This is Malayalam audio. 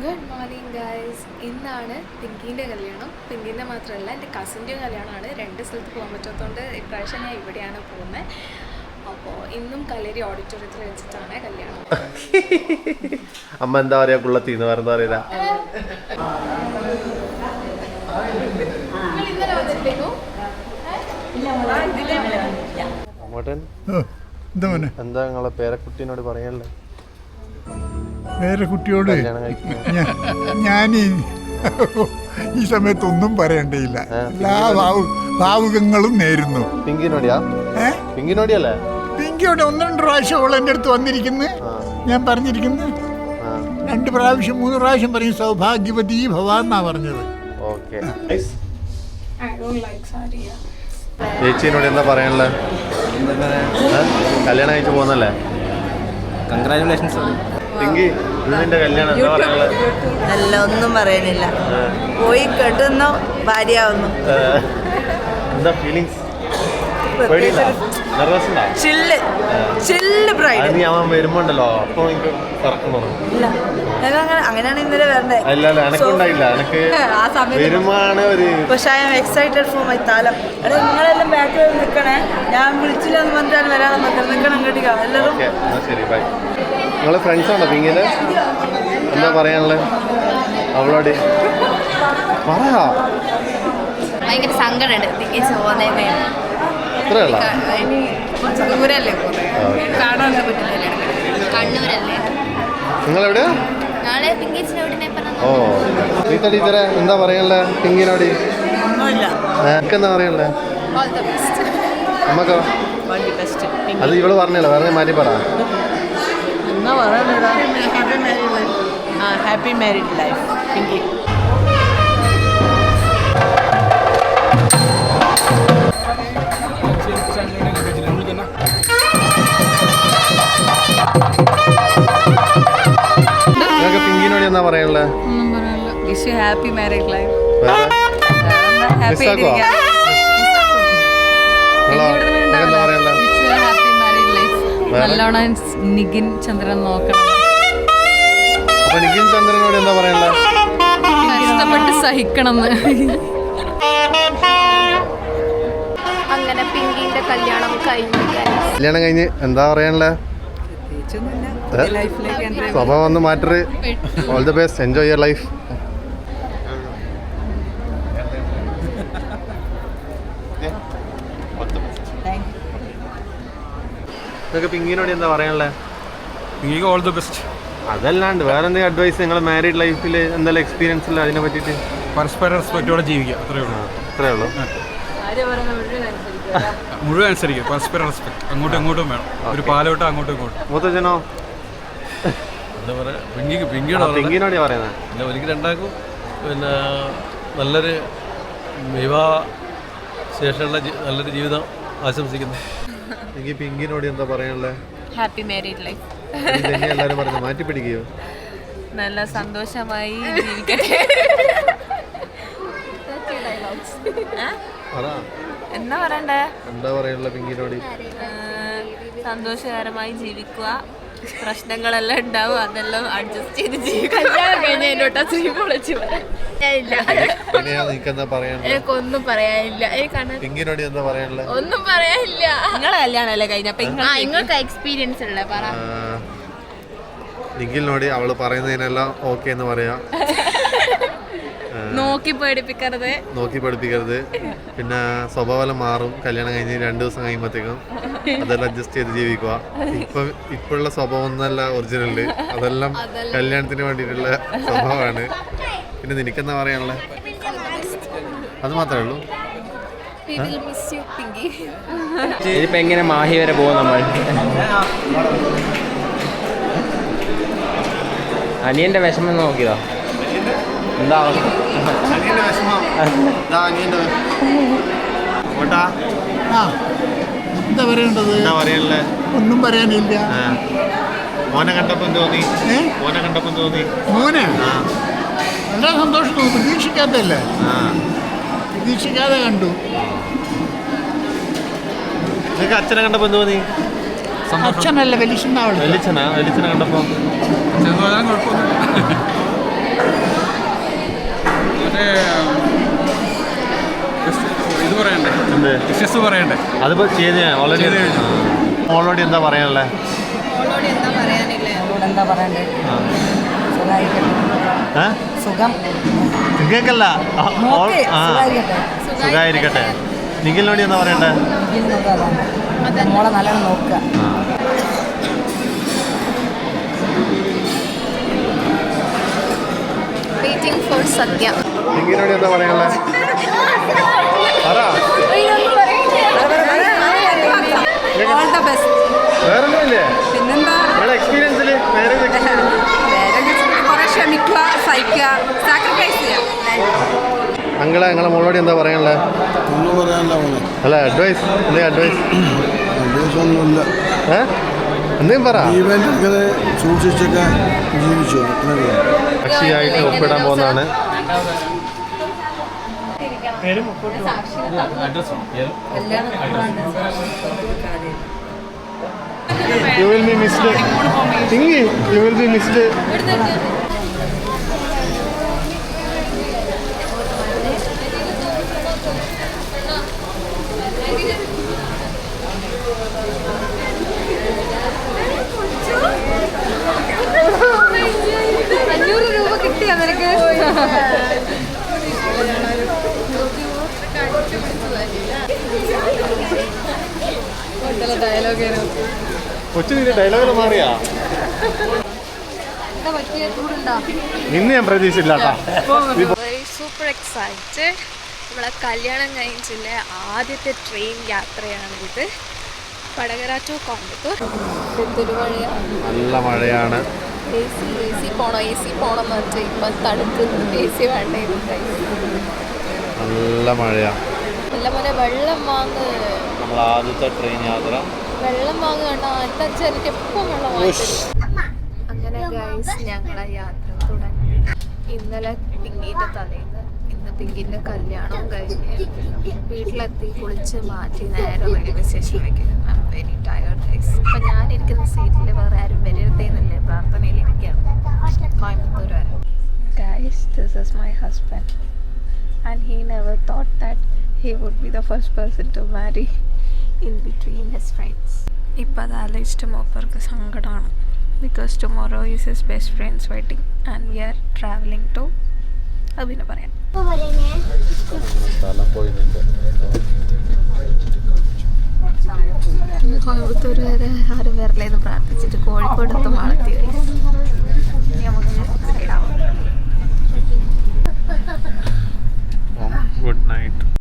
Good morning guys. ഇന്നാണ് പിങ്കിൻ്റെ കല്യാണം. പിങ്കിൻ്റെ മാത്രമല്ല എൻ്റെ കസിൻ്റെയും കല്യാണമാണ്. രണ്ട് സ്ഥലത്ത് പോകാൻ പറ്റാത്തതുകൊണ്ട് ഇപ്രാവശ്യം ഞാൻ ഇവിടെയാണ് പോകുന്നത്. അപ്പോൾ ഇന്നും കല്ലേരി ഓഡിറ്റോറിയത്തിൽ വെച്ചിട്ടാണ് കല്യാണം. അമ്മ എന്താ പറയാ കുള്ളത്തിന്ന് പറഞ്ഞാ അറിയില്ല. എന്താ നിങ്ങളെ പേരക്കുട്ടീനോട് പറയല്ലേ? പേരക്കുട്ടിയോട് ഞാൻ ഈ സമയത്തൊന്നും പറയണ്ടേയില്ല. എല്ലാ ഭാവുകങ്ങളും നേരുന്നു. പിങ്കിനോടിയല്ലേ? പിങ്കിയോട് 1-2 പ്രാവശ്യം അവൾ എൻ്റെ അടുത്ത് വന്നിരിക്കുന്നു. ഞാൻ പറഞ്ഞിരിക്കുന്നു 2 പ്രാവശ്യം 3 പ്രാവശ്യം പറയും സൗഭാഗ്യവതി ഭവാന്നാ പറഞ്ഞത്. ചേച്ചിനോട് എന്താ പറയാനുള്ളത്? കല്യാണം കഴിച്ചു പോകുന്നല്ലേ? കൺഗ്രാജുലേഷൻസ്. കല്യാണം എന്താ പറയാനുള്ളത്? അല്ല, ഒന്നും പറയാനില്ല. പോയി കെട്ടുന്നു, ഭാര്യയാവുന്നു. എന്താ ഫീലിങ്സ്? വരുമ്പോണ്ടല്ലോ അപ്പൊ എനിക്ക് അങ്ങനെയാണ് ഇന്നലെ വരണ്ടേ. പക്ഷെ I am excited for my താലം. നിങ്ങളെല്ലാം ബാക്കിൽ നിൽക്കണേ. ഞാൻ വിളിച്ചില്ല എന്ന് പറഞ്ഞാൽ വരാതെ നിൽക്കണം കേട്ടിക്കാ എല്ലാവരും. ശരി, ബൈ. നിങ്ങളെ ഫ്രണ്ട്സ് ആണോ പിങ്കില്? എന്താ പറയാനുള്ളത് അവളോട്? പറയാ. ഭയങ്കര സങ്കടമുണ്ട് തിരിച്ച് പോകുന്നതിന്. ദൂരല്ലേ കാണാനൊന്നും പറ്റില്ല. കണ്ണൂരല്ലേ? നിങ്ങളെവിടെയാ? നാളെ പിങ്കീച്ചിനെ. ഓ, റീത്ത ടീച്ചറെ എന്താ പറയാനുള്ളത് പിങ്കിനോട്? എന്താ പറയാനുള്ളത്? അമ്മക്കോ? അത് ഇവള് പറഞ്ഞല്ലോ, വേറെ മാറ്റി പറ. Happy married life Pinky. നിങ്ങൾക്ക് പിങ്കിനോട് എന്താ പറയാനുള്ളത്? Happy married life. നല്ലോണം നിഖിൻ ചന്ദ്രൻ നോക്കണം. അപ്പൊ നിഖിൻ ചന്ദ്രനോട് എന്താ പറയാനുള്ളത്? കഷ്ടപ്പെട്ട് സഹിക്കണം. അങ്ങനെ പിങ്കിന്റെ കല്യാണം കഴിഞ്ഞ് എന്താ പറയാനുള്ളത്? സ്വഭാവം ഒന്ന് മാറ്ററ്. All the best, enjoy your life. നിങ്ങൾക്ക് പിങ്കിനോട് എന്താ പറയാനുള്ളത്? പിങ്കിക്ക് ഓൾ ദി ബെസ്റ്റ്. അതല്ലാണ്ട് വേറെ എന്തെങ്കിലും അഡ്വൈസ് നിങ്ങളെ മാരീഡ് ലൈഫിൽ എന്തെങ്കിലും എക്സ്പീരിയൻസ് ഇല്ല അതിനെ പറ്റിയിട്ട്? പരസ്പര റെസ്പെക്റ്റോടെ ജീവിക്കുക, അത്രേ ഉള്ളൂ. മുഴുവൻ അനുസരിക്കുക, പരസ്പര റെസ്പെക്ട്. അങ്ങോട്ടും ഇങ്ങോട്ടും വേണം. ഒരു പാലോട്ട് അങ്ങോട്ടും ഇങ്ങോട്ടും. മൂത്തച്ഛനോ? എന്താ പറയുക, പിങ്കിനോട് പറയുന്നത് ഒരിക്കലും രണ്ടാക്കും പിന്നെ നല്ലൊരു വിവാഹ ശേഷമുള്ള നല്ലൊരു ജീവിതം ആശംസിക്കുന്നു. എനിക്ക് പിങ്കിനോട് എന്താ പറയാനുള്ളത്? Happy married life. എല്ലാവരും പറഞ്ഞു മാറ്റി പിടിക്കുകയോ? നല്ല സന്തോഷമായി ജീവിക്കട്ടെ. എന്താ പറയണ്ടേ? എന്താ പറയാനുള്ള പിങ്കിനോട്? സന്തോഷകരമായി ജീവിക്കുക. പ്രശ്നങ്ങളെല്ലാം ഉണ്ടാവും, അതെല്ലാം അഡ്ജസ്റ്റ് ചെയ്ത് ജീവിക്കുക. എനിക്കൊന്നും പറയാനില്ല. പിങ്കിനോട് എന്താ പറയാനുള്ളത്? ഒന്നും പറയാനില്ല. നിങ്ങളെ കല്യാണല്ലേ കഴിഞ്ഞപ്പോ നിങ്ങൾക്ക് എക്സ്പീരിയൻസ് ഉള്ള പറ. നിഖിലിനോട് അവള് പറയുന്നതിനെല്ലാം ഓക്കെ എന്ന് പറയാ. നോക്കി പഠിപ്പിക്കരുത്. പിന്നെ സ്വഭാവം മാറും കല്യാണം കഴിഞ്ഞ് 2 ദിവസം കഴിയുമ്പോഴത്തേക്കും. അതെല്ലാം അഡ്ജസ്റ്റ് ചെയ്ത് ജീവിക്കുക. ഇപ്പോഴുള്ള സ്വഭാവം ഒന്നല്ല ഒറിജിനല്, അതെല്ലാം കല്യാണത്തിന് വേണ്ടിയിട്ടുള്ള സ്വഭാവമാണ്. പിന്നെ നിനക്കെന്താ പറയാനുള്ളത്? അത് മാത്രമേ ഉള്ളൂ. ഇതിപ്പോ എങ്ങനെ മാഹി വരെ പോകും നമ്മൾ? അനിയന്റെ വിഷമം നോക്കിയതോ? എന്താ എന്താ പറയേണ്ടത്? ഒന്നും പറയാനില്ല. മോനെ കണ്ടപ്പോ തോന്നി? മോനെ വളരെ സന്തോഷം തോന്നി. പ്രതീക്ഷിക്കാതെ കണ്ടു. നിങ്ങൾക്ക് അച്ഛനെ കണ്ടപ്പോ തോന്നി? അച്ഛനല്ല, വലിച്ചനെ കണ്ടപ്പോ വിഷസ് പറയണ്ടേ? അതിപ്പോ ചെയ്ത് ഓൾറെഡി. മോളോട് എന്താ പറയാനുള്ളത്? എന്താ പറയണ്ടേ? സുഖം കേക്കല്ല. സുഖായിരിക്കട്ടെ. നിഖിലിനോട് എന്താ പറയണ്ടേ? മോളെ നല്ലോണം നോക്കുക. വെയിറ്റിംഗ് ഫോർ സദ്യ. നിഖിലിനോട് എന്താ പറയാനുള്ളത്? വേറൊന്നുമില്ലേ നിങ്ങളുടെ എക്സ്പീരിയൻസിൽ? അങ്ങളെ ഞങ്ങളെ മോളോട് എന്താ പറയാനുള്ളത്? ഒന്നും പറയാനില്ല മോനെ. അല്ല അഡ്വൈസ് അഡ്വൈസ് ഒന്നുമില്ല. എന്തെങ്കിലും പറ. ഈവൻ്റ് എടുക്കുന്നത് സൂക്ഷിച്ചൊക്കെ ജീവിച്ചു. സാക്ഷിയായിട്ട് ഒപ്പിടാൻ പോകുന്നതാണ്. You will be missed. Thingy, you will be missed. ₹500 കിട്ടിയ നിനക്ക്? കൊച്ചിന് ഡയലോഗ് മാറിയാ? ഇന്ന് ഞാൻ പ്രതീക്ഷിച്ചില്ല. Super excited. നമ്മളെ കല്യാണം കഴിഞ്ഞിട്ടുള്ള ആദ്യത്തെ ട്രെയിൻ യാത്രയാണിത്. വടകര ടു കോയമ്പത്തൂർ. നല്ല മഴയാണ്. എ സി പോണം എന്ന് വെച്ചാൽ ഇപ്പം തണുക്കുന്നു. AC വേണ്ടേ? നല്ല മഴയാണ്. നല്ല പോലെ വെള്ളം വാങ്ങ്. നമ്മൾ ആദ്യത്തെ ട്രെയിൻ യാത്ര. വെള്ളം വാങ്ങുകണ്ട. എൻ്റെ അച്ഛൻ എനിക്ക് എപ്പോൾ വെള്ളം വാങ്ങിത്തരും. അങ്ങനെ ഗൈസ് ഞങ്ങളെ യാത്ര തുടങ്ങി. ഇന്നലെ പിങ്കീൻ്റെ തലേന്ന്, ഇന്ന് പിങ്കിൻ്റെ കല്യാണവും കഴിഞ്ഞ് വീട്ടിലെത്തി കുളിച്ച് മാറ്റി നേരെ റെയിൽവേ സ്റ്റേഷനിലേക്ക്. I am very tired guys. ഇപ്പം ഞാനിരിക്കുന്ന സീറ്റിൽ വേറെ ആരും വരരുതേന്നല്ലേ പ്രാർത്ഥനയിലിരിക്കുകയാണ് കോയമ്പത്തൂർ വരെ. Guys, this is my husband and he never thought that he would be the first person to marry in between his friends. ഇപ്പോൾ അത് ആലോചിച്ചിട്ട് മൂപ്പർക്ക് സങ്കടമാണ്. Because tomorrow is his best friend's wedding and we are travelling to അത് പിന്നെ പറയാം. കോയമ്പത്തൂർ വരെ ആരും വരലേന്ന് പ്രാർത്ഥിച്ചിട്ട് കോഴിക്കോട് എത്തും മാളത്തി. നമുക്ക് സൈഡാവും.